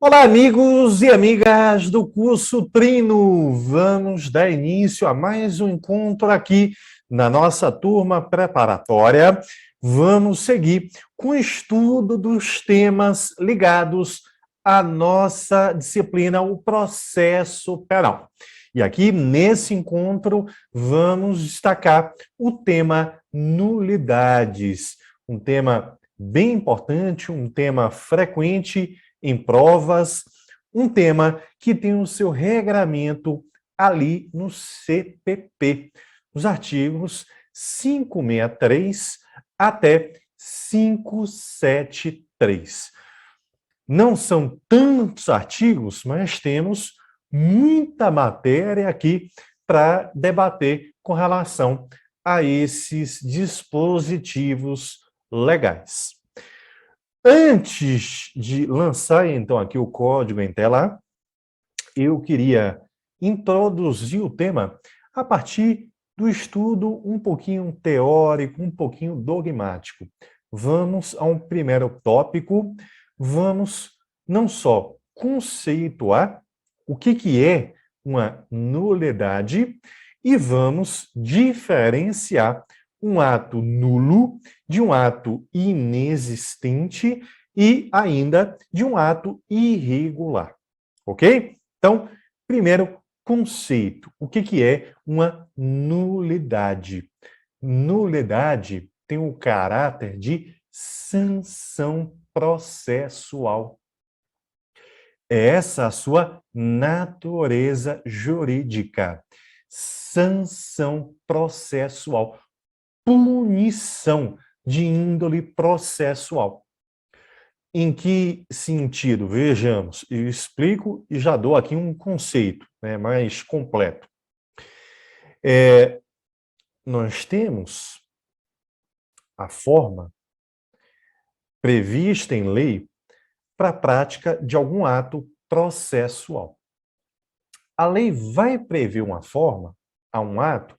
Olá, amigos e amigas do curso Trino. Vamos dar início a mais um encontro aqui na nossa turma preparatória. Vamos seguir com o estudo dos temas ligados à nossa disciplina, o processo penal. E aqui, nesse encontro, vamos destacar o tema nulidades, um tema bem importante, um tema frequente em provas, um tema que tem o seu regramento ali no CPP, os artigos 563 até 573. Não são tantos artigos, mas temos muita matéria aqui para debater com relação a esses dispositivos legais. Antes de lançar, então, aqui o código em tela, eu queria introduzir o tema a partir do estudo um pouquinho teórico, um pouquinho dogmático. Vamos a um primeiro tópico, vamos não só conceituar o que é uma nulidade e vamos diferenciar um ato nulo de um ato inexistente e ainda de um ato irregular. Ok? Então, primeiro conceito. O que é uma nulidade? Nulidade tem o caráter de sanção processual. É essa a sua natureza jurídica. Sanção processual. Punição de índole processual. Em que sentido? Vejamos, eu explico e já dou aqui um conceito, né, mais completo. Nós temos a forma prevista em lei para a prática de algum ato processual. A lei vai prever uma forma a um ato,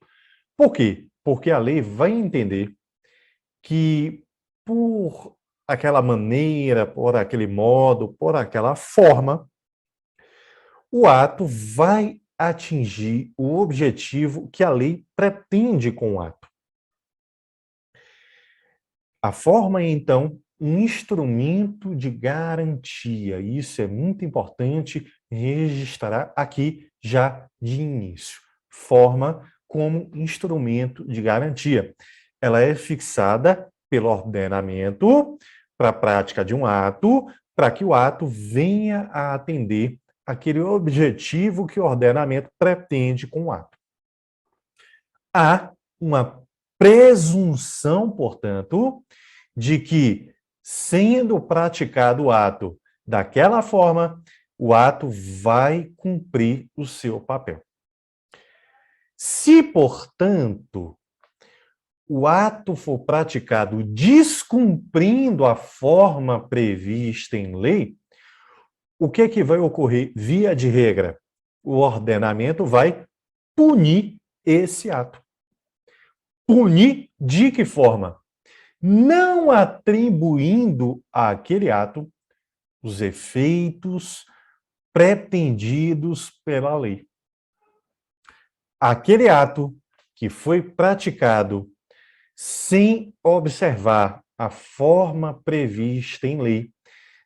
por quê? Porque a lei vai entender que por aquela maneira, por aquele modo, por aquela forma, o ato vai atingir o objetivo que a lei pretende com o ato. A forma é, então, um instrumento de garantia. Isso é muito importante registrar aqui já de início. Forma como instrumento de garantia. Ela é fixada pelo ordenamento para a prática de um ato, para que o ato venha a atender aquele objetivo que o ordenamento pretende com o ato. Há uma presunção, portanto, de que, sendo praticado o ato daquela forma, o ato vai cumprir o seu papel. Se, portanto, o ato for praticado descumprindo a forma prevista em lei, o que vai ocorrer via de regra? O ordenamento vai punir esse ato. Punir de que forma? Não atribuindo àquele ato os efeitos pretendidos pela lei. Aquele ato que foi praticado sem observar a forma prevista em lei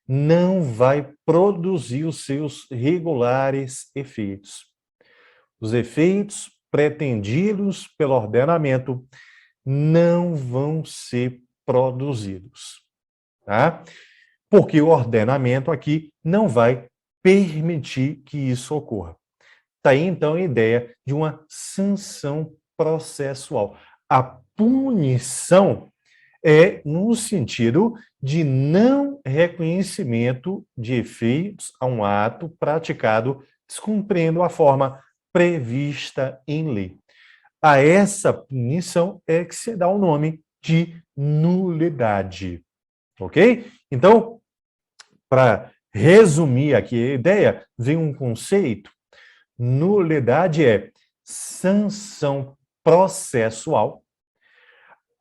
não vai produzir os seus regulares efeitos. Os efeitos pretendidos pelo ordenamento não vão ser produzidos, tá? Porque o ordenamento aqui não vai permitir que isso ocorra. Está aí, então, a ideia de uma sanção processual. A punição é no sentido de não reconhecimento de efeitos a um ato praticado descumprindo a forma prevista em lei. A essa punição é que se dá o nome de nulidade. Ok? Então, para resumir aqui a ideia, vem um conceito. Nulidade é sanção processual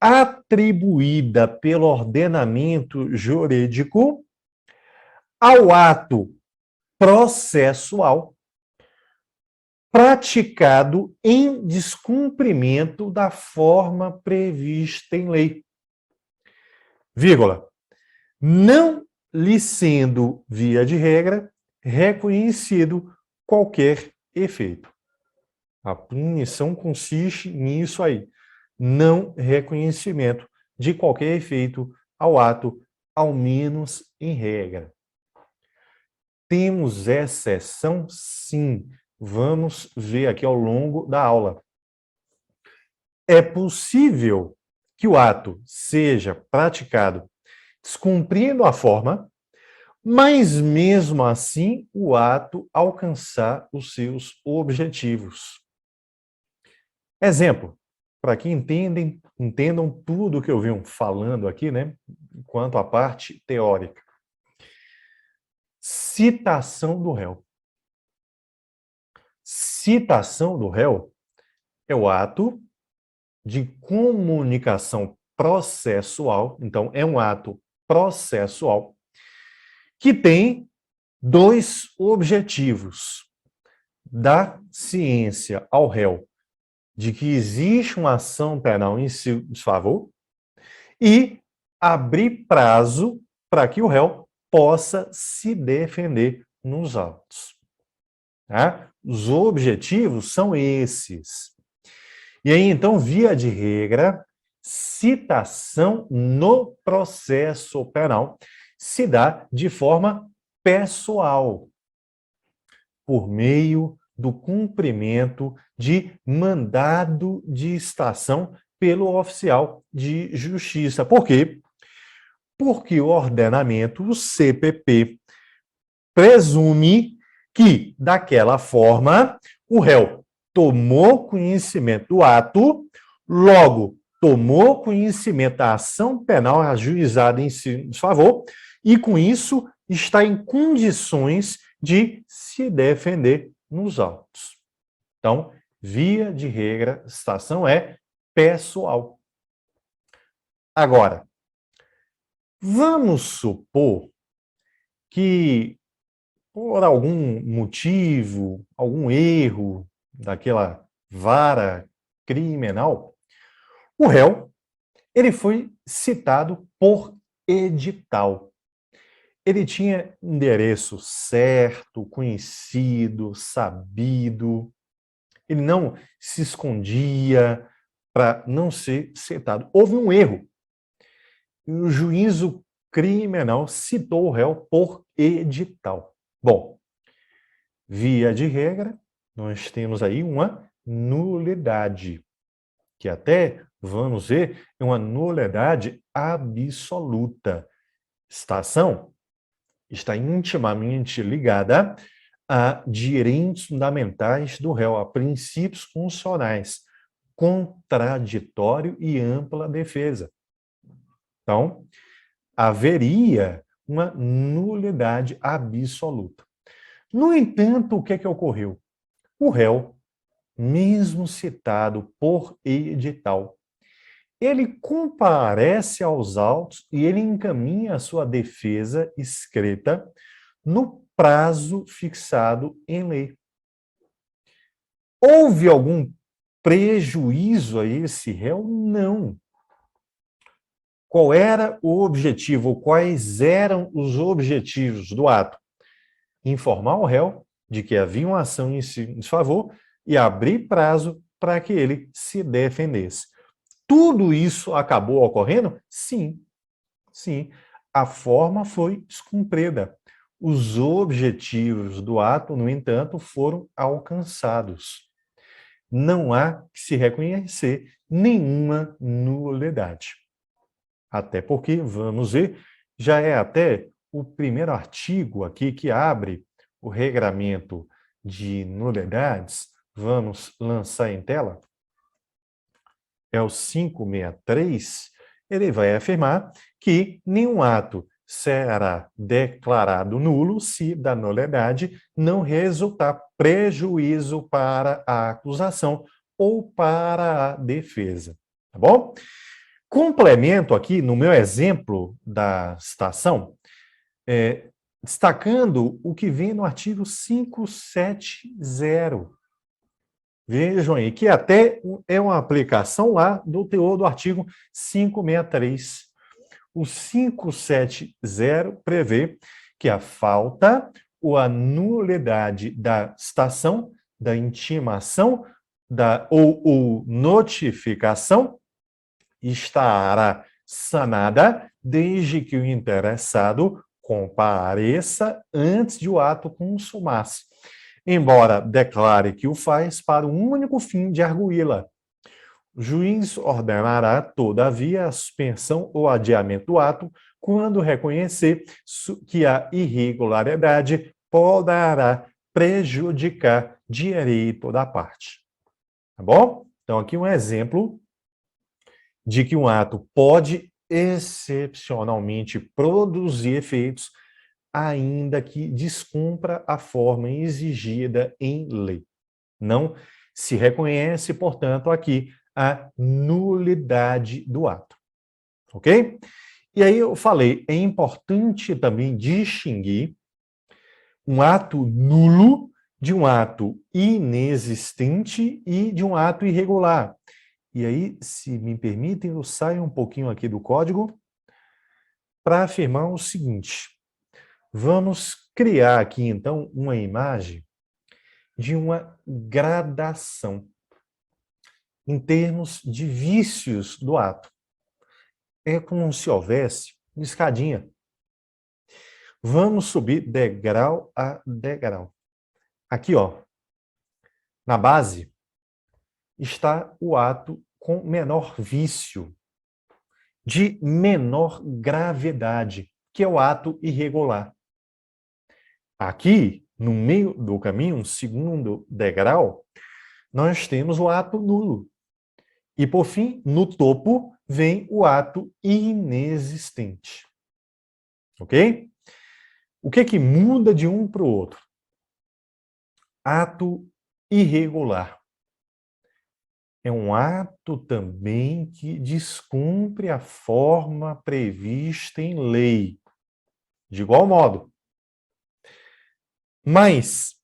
atribuída pelo ordenamento jurídico ao ato processual praticado em descumprimento da forma prevista em lei. Vírgula. Não lhe sendo, via de regra, reconhecido qualquer efeito. A punição consiste nisso aí. Não reconhecimento de qualquer efeito ao ato, ao menos em regra. Temos exceção? Sim. Vamos ver aqui ao longo da aula. É possível que o ato seja praticado descumprindo a forma, mas mesmo assim o ato alcançar os seus objetivos. Exemplo, para que entendam tudo o que eu venho falando aqui, né, quanto à parte teórica. Citação do réu. Citação do réu é o ato de comunicação processual, então é um ato processual, que tem dois objetivos: dar ciência ao réu de que existe uma ação penal em seu desfavor e abrir prazo para que o réu possa se defender nos autos. Tá? Os objetivos são esses. E aí, então, via de regra, citação no processo penal se dá de forma pessoal, por meio do cumprimento de mandado de estação pelo oficial de justiça. Por quê? Porque o ordenamento, o CPP, presume que, daquela forma, o réu tomou conhecimento do ato, logo tomou conhecimento da ação penal ajuizada em seu favor e, com isso, está em condições de se defender nos autos. Então, via de regra, a citação é pessoal. Agora, vamos supor que, por algum motivo, algum erro daquela vara criminal, o réu ele foi citado por edital. Ele tinha endereço certo, conhecido, sabido. Ele não se escondia para não ser citado. Houve um erro. E o juízo criminal citou o réu por edital. Bom, via de regra, nós temos aí uma nulidade, que até, vamos ver, é uma nulidade absoluta. Citação está intimamente ligada a direitos fundamentais do réu, a princípios constitucionais, contraditório e ampla defesa. Então, haveria uma nulidade absoluta. No entanto, o que é que ocorreu? O réu, mesmo citado por edital, ele comparece aos autos e ele encaminha a sua defesa escrita no prazo fixado em lei. Houve algum prejuízo a esse réu? Não. Qual era o objetivo, ou quais eram os objetivos do ato? Informar o réu de que havia uma ação em desfavor e abrir prazo para que ele se defendesse. Tudo isso acabou ocorrendo? Sim, sim. A forma foi descumprida. Os objetivos do ato, no entanto, foram alcançados. Não há que se reconhecer nenhuma nulidade. Até porque, vamos ver, já é até o primeiro artigo aqui que abre o regramento de nulidades. Vamos lançar em tela. É o 563, ele vai afirmar que nenhum ato será declarado nulo se da nulidade não resultar prejuízo para a acusação ou para a defesa. Tá bom? Complemento aqui, no meu exemplo da citação, destacando o que vem no artigo 570. Vejam aí, que até é uma aplicação lá do teor do artigo 563. O 570 prevê que a falta ou a nulidade da citação, da intimação ou notificação estará sanada desde que o interessado compareça antes de o ato consumar-se, embora declare que o faz para o único fim de arguí-la. O juiz ordenará, todavia, a suspensão ou adiamento do ato quando reconhecer que a irregularidade poderá prejudicar direito da parte. Tá bom? Então, aqui um exemplo de que um ato pode excepcionalmente produzir efeitos, ainda que descumpra a forma exigida em lei. Não se reconhece, portanto, aqui a nulidade do ato. Ok? E aí eu falei, é importante também distinguir um ato nulo de um ato inexistente e de um ato irregular. E aí, se me permitem, eu saio um pouquinho aqui do código para afirmar o seguinte. Vamos criar aqui, então, uma imagem de uma gradação em termos de vícios do ato. É como se houvesse uma escadinha. Vamos subir degrau a degrau. Aqui, ó, na base, está o ato com menor vício, de menor gravidade, que é o ato irregular. Aqui, no meio do caminho, um segundo degrau, nós temos o ato nulo. E, por fim, no topo, vem o ato inexistente. Ok? O que muda de um para o outro? Ato irregular. É um ato também que descumpre a forma prevista em lei. De igual modo. Mas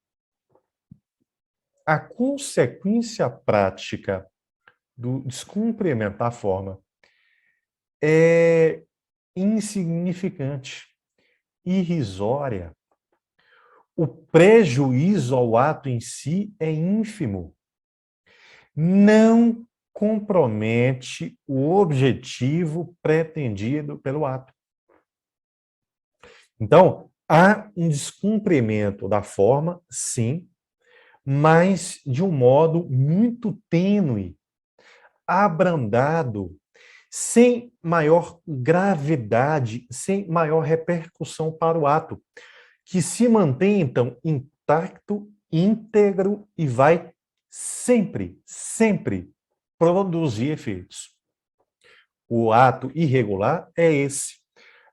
a consequência prática do descumprimento da forma é insignificante, irrisória. O prejuízo ao ato em si é ínfimo. Não compromete o objetivo pretendido pelo ato. Então, há um descumprimento da forma, sim, mas de um modo muito tênue, abrandado, sem maior gravidade, sem maior repercussão para o ato, que se mantém, então, intacto, íntegro e vai sempre, sempre produzir efeitos. O ato irregular é esse,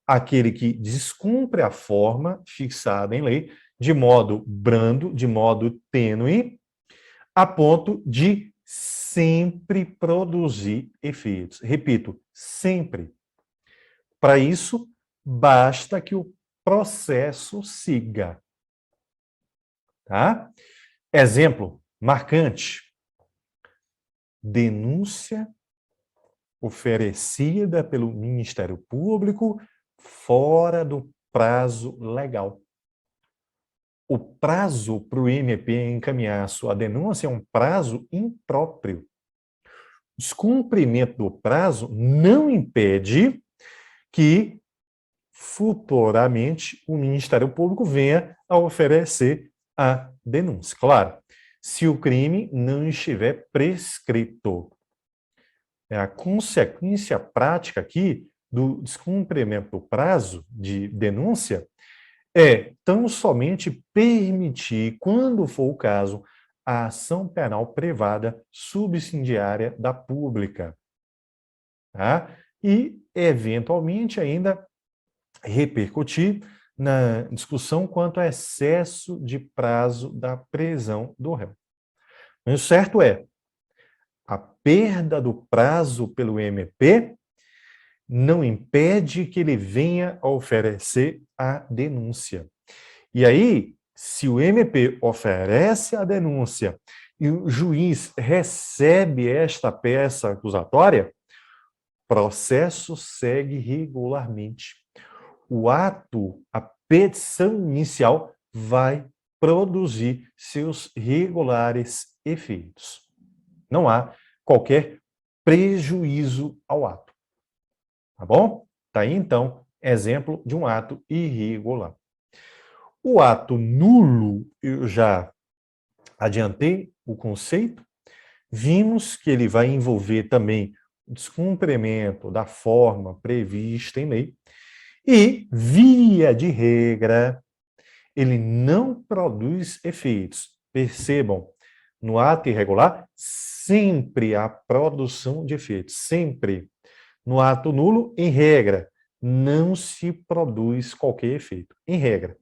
aquele que descumpre a forma fixada em lei de modo brando, de modo tênue, a ponto de sempre produzir efeitos. Repito, sempre. Para isso, basta que o processo siga. Tá? Exemplo marcante. Denúncia oferecida pelo Ministério Público fora do prazo legal. O prazo para o MP encaminhar a sua denúncia é um prazo impróprio. O descumprimento do prazo não impede que futuramente o Ministério Público venha a oferecer a denúncia. Claro, se o crime não estiver prescrito. É a consequência prática aqui do descumprimento do prazo de denúncia é tão somente permitir, quando for o caso, a ação penal privada subsidiária da pública. Tá? E, eventualmente, ainda repercutir na discussão quanto ao excesso de prazo da prisão do réu. Mas o certo é, a perda do prazo pelo MP não impede que ele venha a oferecer a denúncia. E aí, se o MP oferece a denúncia e o juiz recebe esta peça acusatória, processo segue regularmente. O ato, a petição inicial, vai produzir seus regulares efeitos. Não há qualquer prejuízo ao ato. Tá bom? Tá aí, então, exemplo de um ato irregular. O ato nulo, eu já adiantei o conceito, vimos que ele vai envolver também o descumprimento da forma prevista em lei e, via de regra, ele não produz efeitos. Percebam, no ato irregular, sempre há produção de efeitos, sempre. No ato nulo, em regra, não se produz qualquer efeito, em regra.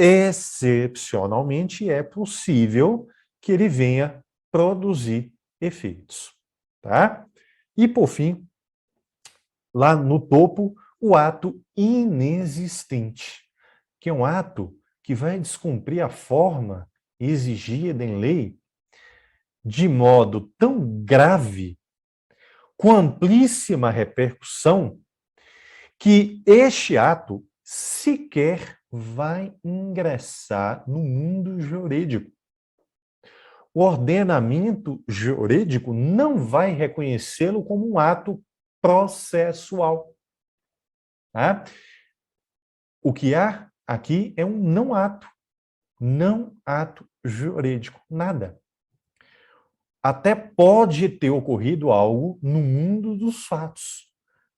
Excepcionalmente, é possível que ele venha produzir efeitos, tá? E, por fim, lá no topo, o ato inexistente, que é um ato que vai descumprir a forma exigida em lei de modo tão grave, com amplíssima repercussão, que este ato sequer vai ingressar no mundo jurídico. O ordenamento jurídico não vai reconhecê-lo como um ato processual. Tá? O que há aqui é um não ato jurídico, nada. Até pode ter ocorrido algo no mundo dos fatos,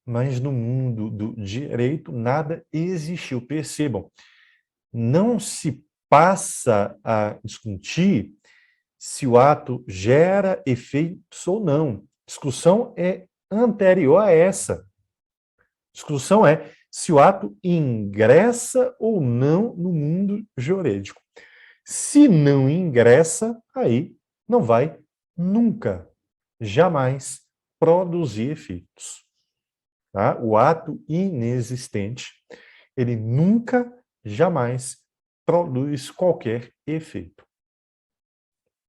mas no mundo do direito nada existiu. Percebam, não se passa a discutir se o ato gera efeitos ou não. Discussão é anterior a essa. Discussão é se o ato ingressa ou não no mundo jurídico. Se não ingressa, aí não vai nunca, jamais produzir efeitos. Tá? O ato inexistente, ele nunca, jamais produz qualquer efeito.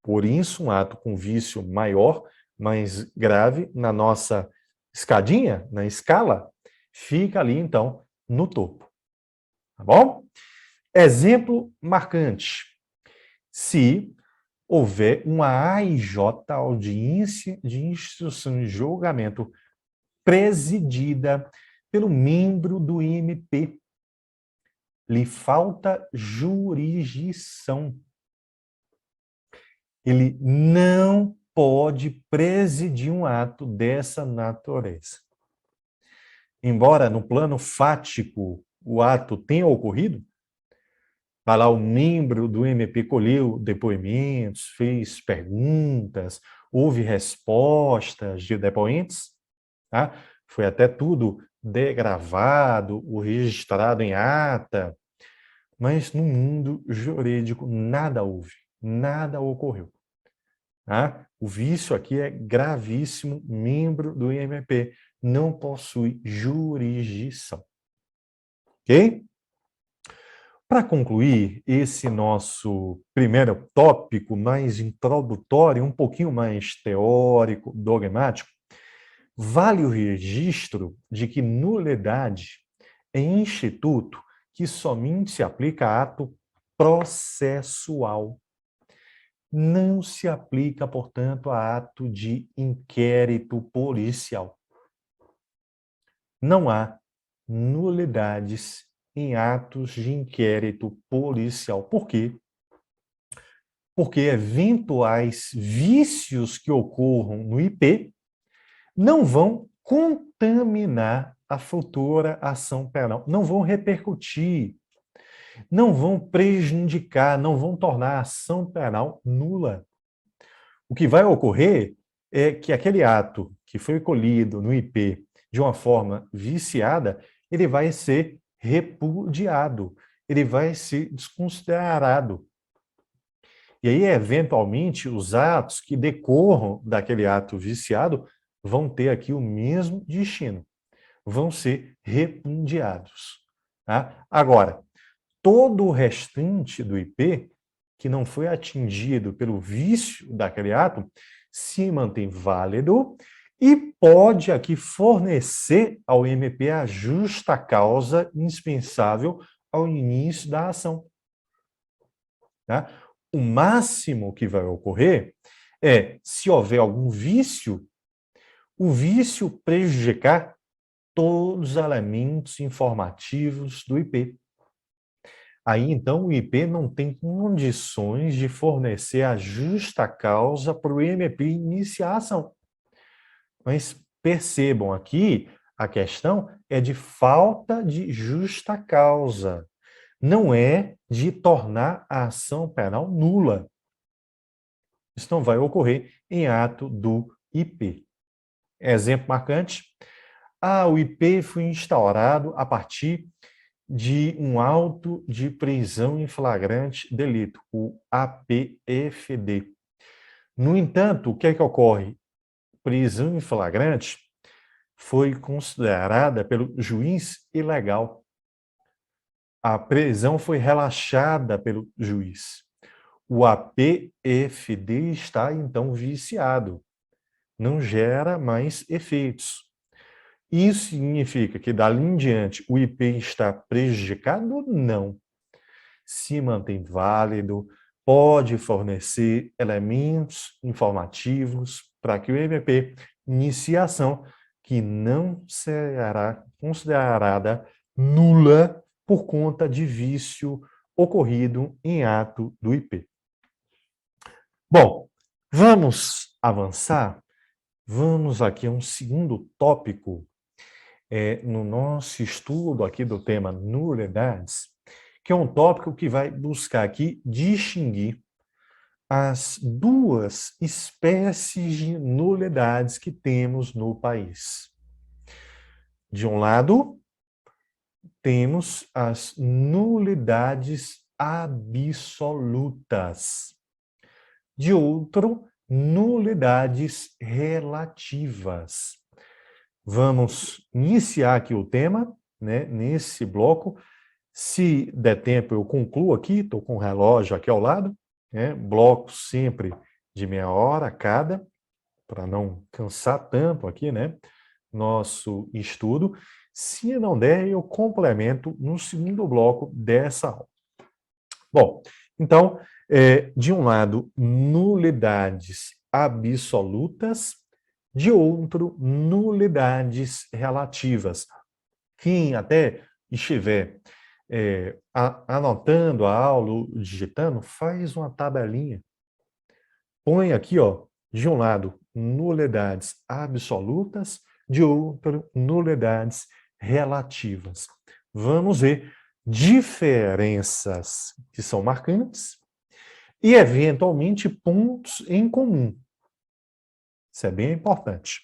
Por isso, um ato com vício maior, mais grave, na nossa escadinha, na escala, fica ali, então, no topo. Tá bom? Exemplo marcante. Se houver uma AIJ, audiência de instrução e julgamento, presidida pelo membro do MP, lhe falta jurisdição. Ele não pode presidir um ato dessa natureza. Embora no plano fático o ato tenha ocorrido, vai lá o membro do MP colheu depoimentos, fez perguntas, houve respostas de depoentes, tá? Foi até tudo degravado, o registrado em ata, mas no mundo jurídico nada houve, nada ocorreu. Tá? O vício aqui é gravíssimo, membro do MP não possui jurisdição. Ok? Para concluir esse nosso primeiro tópico mais introdutório, um pouquinho mais teórico, dogmático, vale o registro de que nulidade é instituto que somente se aplica a ato processual. Não se aplica, portanto, a ato de inquérito policial. Não há nulidades em atos de inquérito policial. Por quê? Porque eventuais vícios que ocorram no IP não vão contaminar a futura ação penal, não vão repercutir, não vão prejudicar, não vão tornar a ação penal nula. O que vai ocorrer é que aquele ato que foi colhido no IP de uma forma viciada, ele vai ser repudiado, ele vai ser desconsiderado. E aí, eventualmente, os atos que decorram daquele ato viciado vão ter aqui o mesmo destino, vão ser repudiados. Tá? Agora, todo o restante do IP, que não foi atingido pelo vício daquele ato, se mantém válido e pode aqui fornecer ao MP a justa causa indispensável ao início da ação. Tá? O máximo que vai ocorrer é, se houver algum vício, o vício prejudicar todos os elementos informativos do IP. Aí, então, o IP não tem condições de fornecer a justa causa para o MP iniciar a ação. Mas percebam aqui, a questão é de falta de justa causa. Não é de tornar a ação penal nula. Isso não vai ocorrer em ato do IP. Exemplo marcante. O IP foi instaurado a partir de um auto de prisão em flagrante delito, o APFD. No entanto, o que é que ocorre? Prisão em flagrante foi considerada pelo juiz ilegal. A prisão foi relaxada pelo juiz. O APFD está, então, viciado. Não gera mais efeitos. Isso significa que, dali em diante, o IP está prejudicado? Não. Se mantém válido, pode fornecer elementos informativos para que o MP inicie a ação, que não será considerada nula por conta de vício ocorrido em ato do IP. Bom, vamos avançar? Vamos aqui a um segundo tópico no nosso estudo aqui do tema nulidades, que é um tópico que vai buscar aqui distinguir as duas espécies de nulidades que temos no país. De um lado, temos as nulidades absolutas. De outro, nulidades relativas. Vamos iniciar aqui o tema, né, nesse bloco. Se der tempo, eu concluo aqui, estou com o relógio aqui ao lado, né, bloco sempre de meia hora cada, para não cansar tanto aqui, né, nosso estudo. Se não der, eu complemento no segundo bloco dessa aula. Bom, então, de um lado, nulidades absolutas, de outro, nulidades relativas. Quem até estiver anotando a aula, ou digitando, faz uma tabelinha. Põe aqui, ó, de um lado, nulidades absolutas, de outro, nulidades relativas. Vamos ver diferenças que são marcantes e, eventualmente, pontos em comum. Isso é bem importante.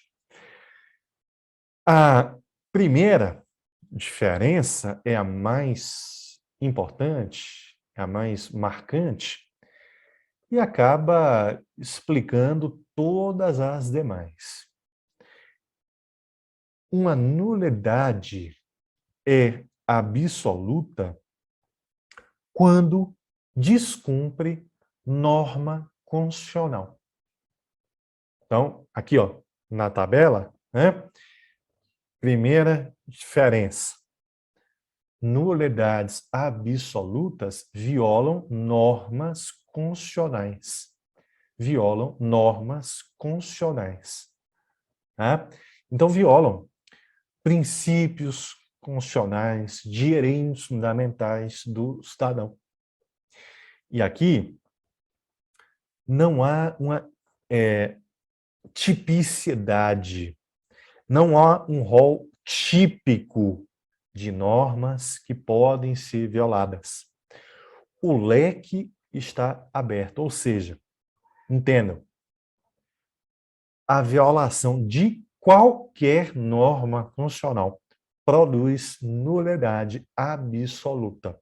A primeira diferença é a mais importante, a mais marcante, e acaba explicando todas as demais. Uma nulidade é absoluta quando descumpre norma constitucional. Então, aqui, ó, na tabela, né? Primeira diferença. Nulidades absolutas violam normas constitucionais. Violam normas constitucionais. Tá? Então, violam princípios constitucionais, direitos fundamentais do cidadão. E aqui não há uma tipicidade, não há um rol típico de normas que podem ser violadas. O leque está aberto, ou seja, entendam, a violação de qualquer norma constitucional produz nulidade absoluta.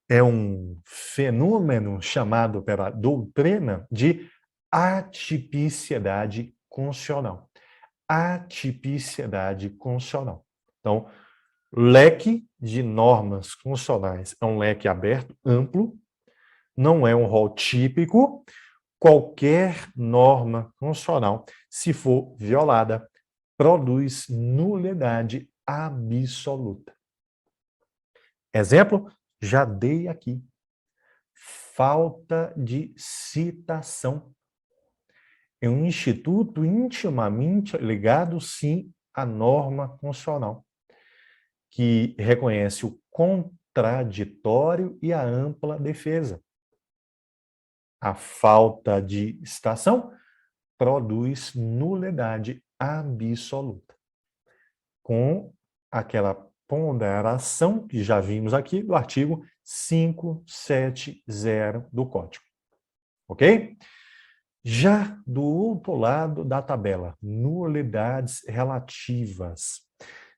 É um fenômeno chamado pela doutrina de atipicidade constitucional. Atipicidade constitucional. Então, Leque de normas constitucionais é um leque aberto, amplo, não é um rol típico. Qualquer norma constitucional, se for violada, produz nulidade absoluta. Exemplo, já dei aqui. Falta de citação. É um instituto intimamente ligado, sim, à norma constitucional, que reconhece o contraditório e a ampla defesa. A falta de citação produz nulidade absoluta, com aquela ponderação que já vimos aqui do artigo 570 do Código. Ok? Já do outro lado da tabela, nulidades relativas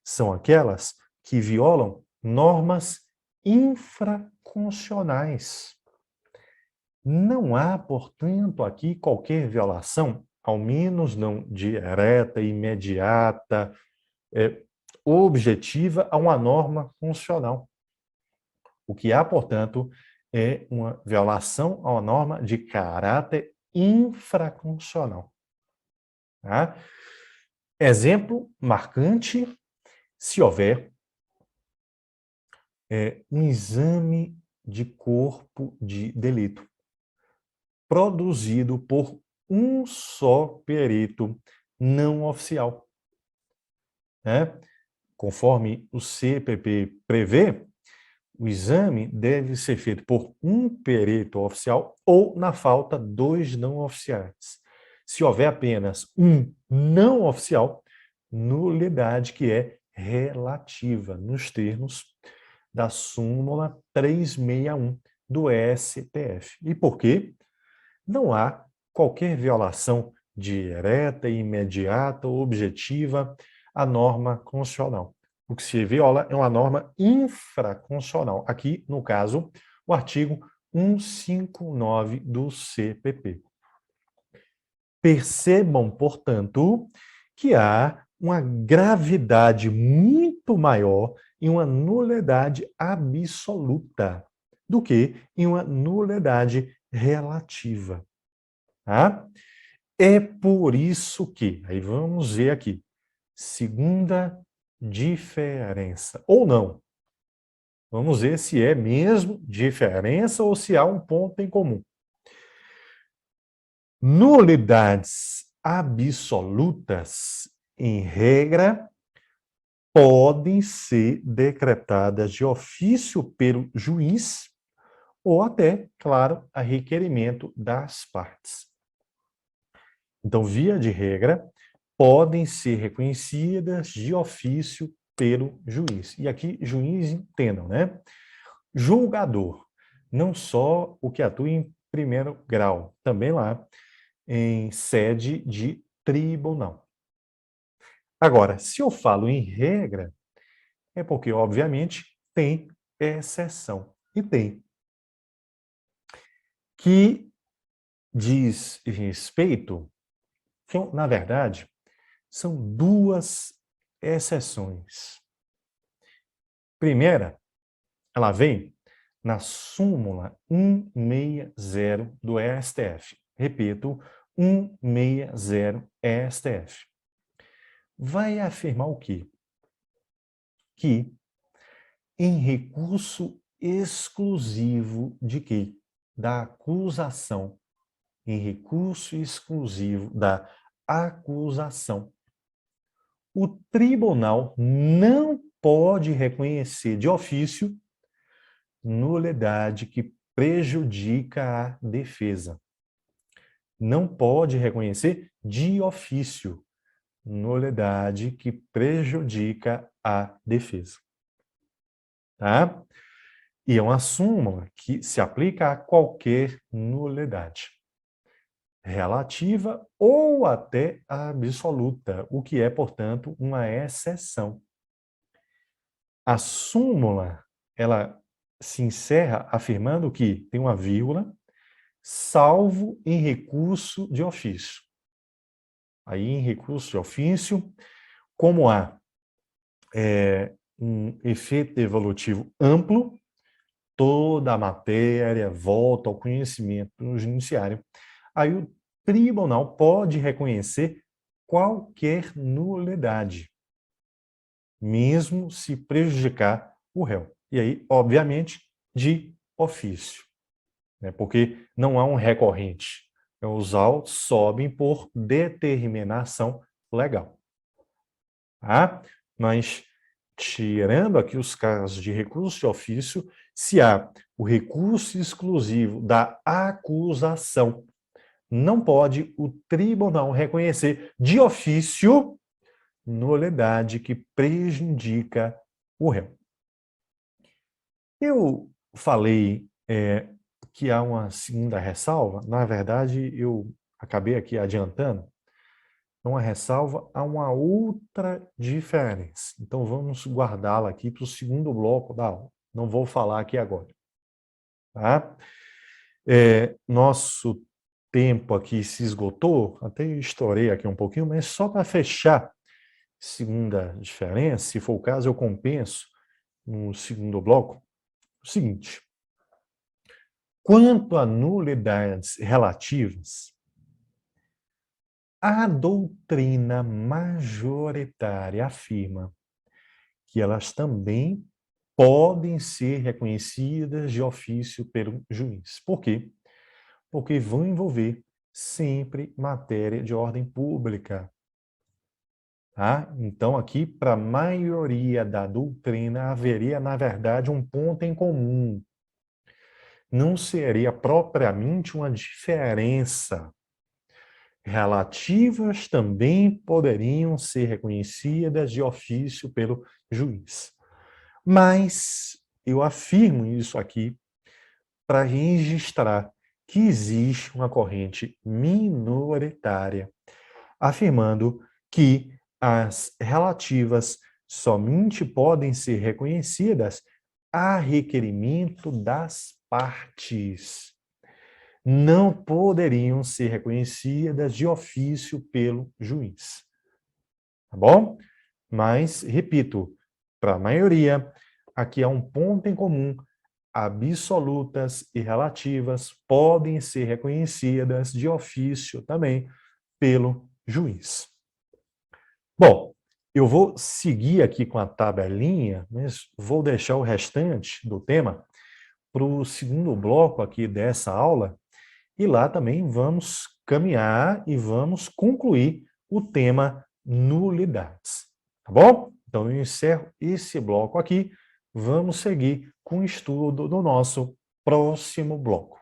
são aquelas que violam normas infraconstitucionais. Não há, portanto, aqui qualquer violação, ao menos não direta, imediata, objetiva a uma norma constitucional. O que há, portanto, é uma violação a uma norma de caráter infraconstitucional. Tá? Exemplo marcante, se houver um exame de corpo de delito produzido por um só perito não oficial. Né? Conforme o CPP prevê, o exame deve ser feito por um perito oficial ou, na falta, 2 não oficiais. Se houver apenas um não oficial, nulidade que é relativa, nos termos da súmula 361 do STF. E por quê? Não há qualquer violação direta, imediata ou objetiva à norma constitucional. O que se viola é uma norma infraconstitucional. Aqui, no caso, o artigo 159 do CPP. Percebam, portanto, que há uma gravidade muito maior em uma nulidade absoluta do que em uma nulidade relativa. Tá? É por isso que, aí vamos ver aqui, segunda diferença, ou não. Vamos ver se é mesmo diferença ou se há um ponto em comum. Nulidades absolutas, em regra, podem ser decretadas de ofício pelo juiz ou até, claro, a requerimento das partes. Então, via de regra, podem ser reconhecidas de ofício pelo juiz. E aqui, juiz, entendam, né? Julgador, não só o que atua em primeiro grau, também lá em sede de tribunal. Agora, se eu falo em regra, é porque, obviamente, tem exceção. E tem. Que diz respeito, que, na verdade, são duas exceções. Primeira, ela vem na súmula 160 do STF. Repito, 160 STF. Vai afirmar o quê? Que em recurso exclusivo de quê? Da acusação. Em recurso exclusivo da acusação, o tribunal não pode reconhecer de ofício nulidade que prejudica a defesa. Não pode reconhecer de ofício nulidade que prejudica a defesa. Tá? E é uma súmula que se aplica a qualquer nulidade, relativa ou até absoluta, o que é, portanto, uma exceção. A súmula, ela se encerra afirmando que tem uma vírgula, salvo em recurso de ofício. Aí, em recurso de ofício, como há um efeito evolutivo amplo, toda a matéria volta ao conhecimento no judiciário, aí o tribunal pode reconhecer qualquer nulidade, mesmo se prejudicar o réu. E aí, obviamente, de ofício, né? Porque não há um recorrente. Os autos sobem por determinação legal. Tá? Mas, tirando aqui os casos de recurso de ofício, se há o recurso exclusivo da acusação, não pode o tribunal reconhecer de ofício nulidade que prejudica o réu. Eu falei que há uma segunda ressalva, na verdade eu acabei aqui adiantando, uma ressalva a uma outra diferença. Então vamos guardá-la aqui para o segundo bloco da aula. Não vou falar aqui agora. Tá? Nosso tempo aqui se esgotou, até estourei aqui um pouquinho, mas só para fechar, segunda diferença, se for o caso, eu compenso no segundo bloco, o seguinte: quanto a nulidades relativas, a doutrina majoritária afirma que elas também podem ser reconhecidas de ofício pelo juiz. Por quê? Porque vão envolver sempre matéria de ordem pública. Tá? Então, aqui, para a maioria da doutrina, haveria, na verdade, um ponto em comum. Não seria propriamente uma diferença. Relativas também poderiam ser reconhecidas de ofício pelo juiz. Mas eu afirmo isso aqui para registrar que existe uma corrente minoritária afirmando que as relativas somente podem ser reconhecidas a requerimento das partes. Não poderiam ser reconhecidas de ofício pelo juiz. Tá bom? Mas, repito, para a maioria, aqui há um ponto em comum: absolutas e relativas podem ser reconhecidas de ofício também pelo juiz. Bom, eu vou seguir aqui com a tabelinha, mas vou deixar o restante do tema para o segundo bloco aqui dessa aula, e lá também vamos caminhar e vamos concluir o tema nulidades. Tá bom? Então eu encerro esse bloco aqui, vamos seguir com o estudo do nosso próximo bloco.